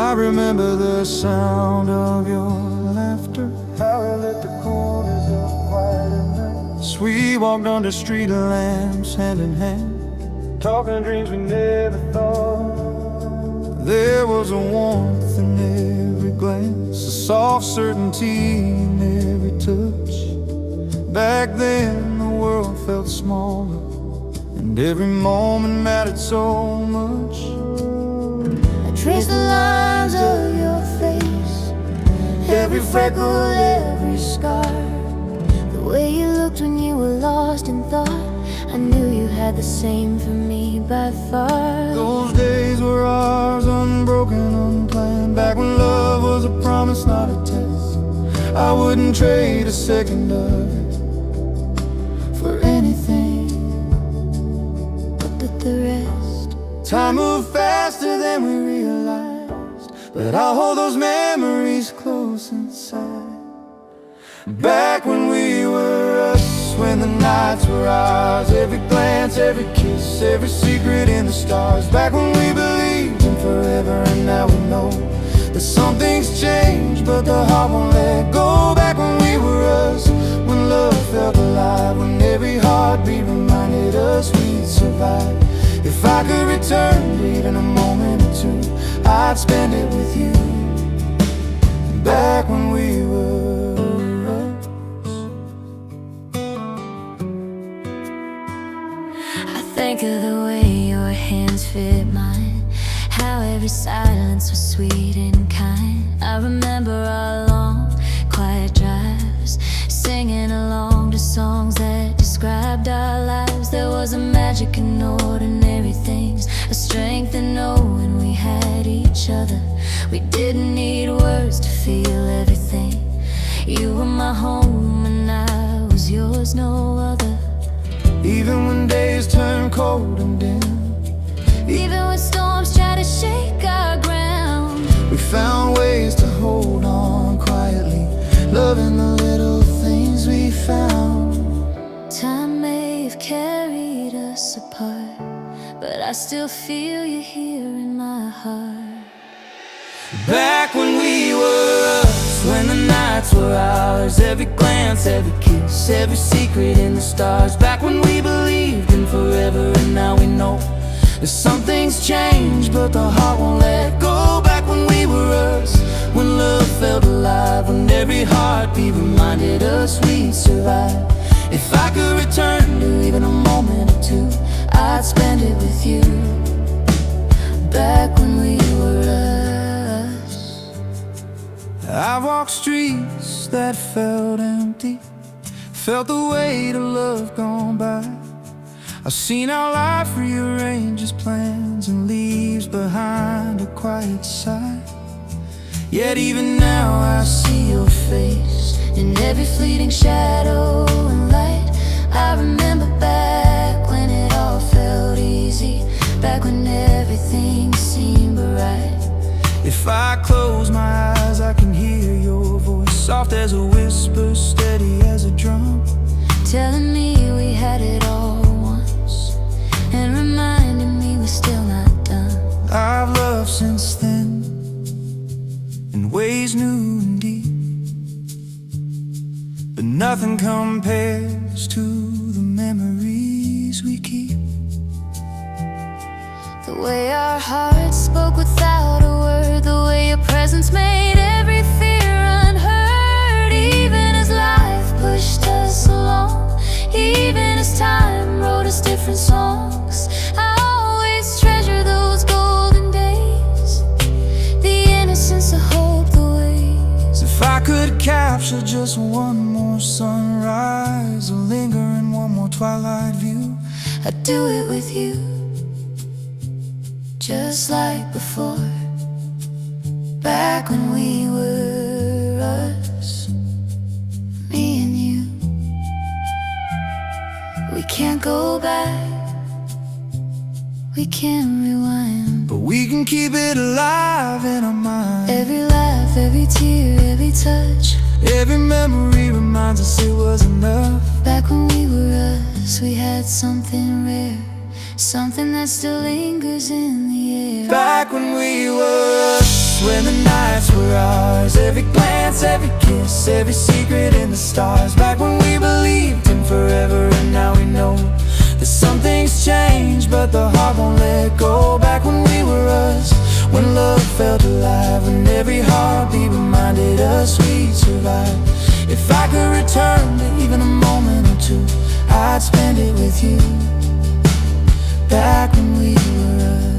I remember the sound of your laughter, how it lit the corners of quiet nights. We walked under street lamps, hand in hand, talking dreams we never thought. There was a warmth in every glance, a soft certainty in every touch. Back then the world felt smaller, and every moment mattered so much. Trace the lines of your face, every freckle, every scar. The way you looked when you were lost in thought, I knew you had the same for me by far. Those days were ours, unbroken, unplanned. Back when love was a promise, not a test. I wouldn't trade a second of it for anything but the rest. Time moved faster than we realized, but I'll hold those memories close inside. Back when we were us, when the nights were ours, every glance, every kiss, every secret in the stars. Back when we believed in forever, and now we know that some things change, but the heart won't let go. Back when we were us, when love felt alive, when every heartbeat reminded us we'd survive. If I could return to even a moment or two, I'd spend it with you. Back when we were us. I think of the way your hands fit mine, how every silence was sweet and kind. I remember our long, quiet drives, singing along to songs that described our lives. There was a magic in ordinary things, a strength in knowing we had each other. We didn't need words to feel everything. You were my home and I was yours, no other. Even when days turned cold and dim, even when storms tried to shake our ground, we found ways to hold on quietly, loving the little things we found. Time may have carried us apart, but I still feel you here in my heart. Back when we were us, when the nights were ours, every glance, every kiss, every secret in the stars. Back when we believed in forever, and now we know that some things change, but the heart won't let go. Back when we were us, when love felt alive, when every heartbeat reminded us we'd survive. If I could return to even a moment or two, I'd spend it with you. Back when we were us. I walked streets that felt empty, felt the weight of love gone by. I've seen how life rearranges plans and leaves behind a quiet sigh. Yet even now I see your face in every fleeting shadow and light. I remember back when it all felt easy, back when everything seemed right. If I close my eyes, I can hear your voice, soft as a whisper, steady as a drum, telling me we had it all once, and reminding me we're still not done. I've loved since then, in ways new and deep, but nothing compares to the memories we keep. The way our hearts spoke without a word, the way your presence made every fear unheard. Even as life pushed us along, even as time wrote us different songs, I always treasure those golden days, the innocence, the hope, the ways. If I could capture just one more sunrise, or linger in one more twilight view, I'd do it with you, just like before. Back when we were us, me and you. We can't go back, we can't rewind, but we can keep it alive in our mind. every laugh, every tear, every touch, every memory reminds us it was enough. Back when we were us, we had something rare, something that still lingers in the air. Back when we were us. when the nights were ours. Every glance, every kiss, every secret in the stars. Back when we believed in forever, and now we know that some things change, but the heart won't let go. Back when we were us, when love felt alive, when every heartbeat reminded us we'd survive. If I could return to even a moment or two, I'd spend it with you. Back when we were us.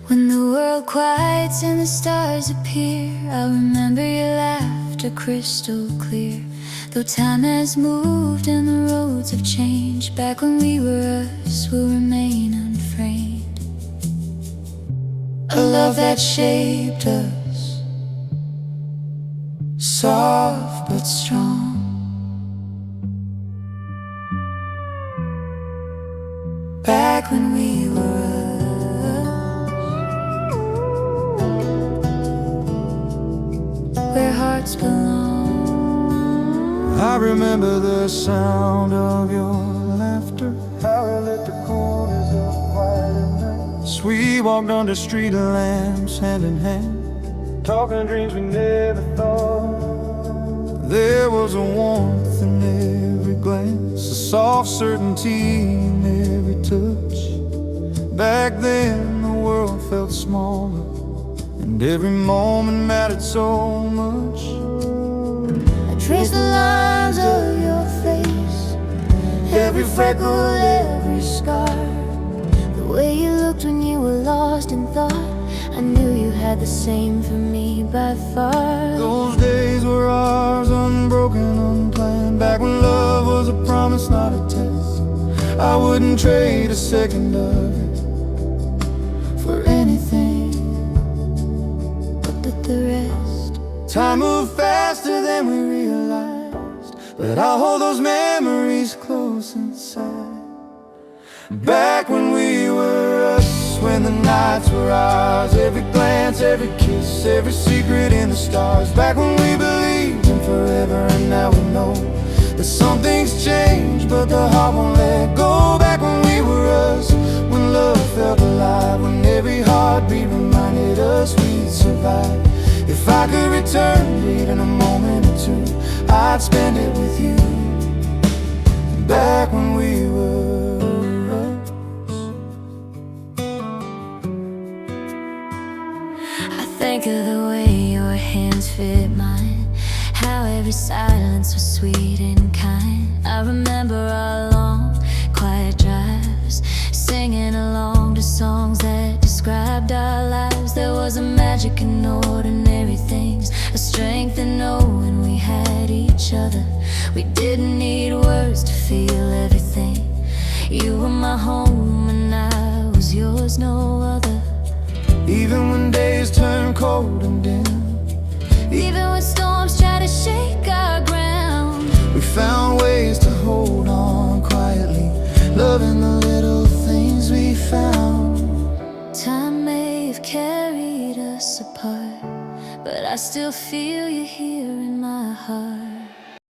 When the world quiets and the stars appear, I'll remember your laughter crystal clear. Though time has moved and the roads have changed, back when we were us will remain unframed. A love that shaped us, soft but strong. Back when we were us, where hearts belong. I remember the sound of your laughter, how it lit the corners of quiet nights. We walked under street lamps, hand in hand, talking dreams we never thought. There was a warmth in every glance, a soft certainty in every touch. Back then the world felt smaller, and every moment mattered so much. Trace the lines of your face, every freckle, every scar. The way you looked when you were lost in thought, I knew you had the same for me by far. Those days were ours, unbroken, unplanned. Back when love was a promise, not a test. I wouldn't trade a second of it for anything but the rest. Time moved faster than we realized, but I'll hold those memories close inside. Back when we were us, when the nights were ours. Every glance, every kiss, every secret in the stars. Back when we believed in forever, and now we know that some things change, but the heart won't let go. Back when we were us, when love felt alive, when every heartbeat reminded us we'd survive. If I could return to even a moment or two, I'd spend it with you. Back when we were us. I think of the way your hands fit mine, how every silence was sweet and kind. I remember our long, quiet drives, singing along to songs that described our lives. There was a magic in ordinary things, a strength in knowing we had each other. We didn't need words to feel everything. You were my home and I was yours, no other. Even when days turn cold and dim, even when storms try to shake our ground, we found ways to hold on quietly, loving the little things we found. time may have carried us apart, but I still feel you here in my heart.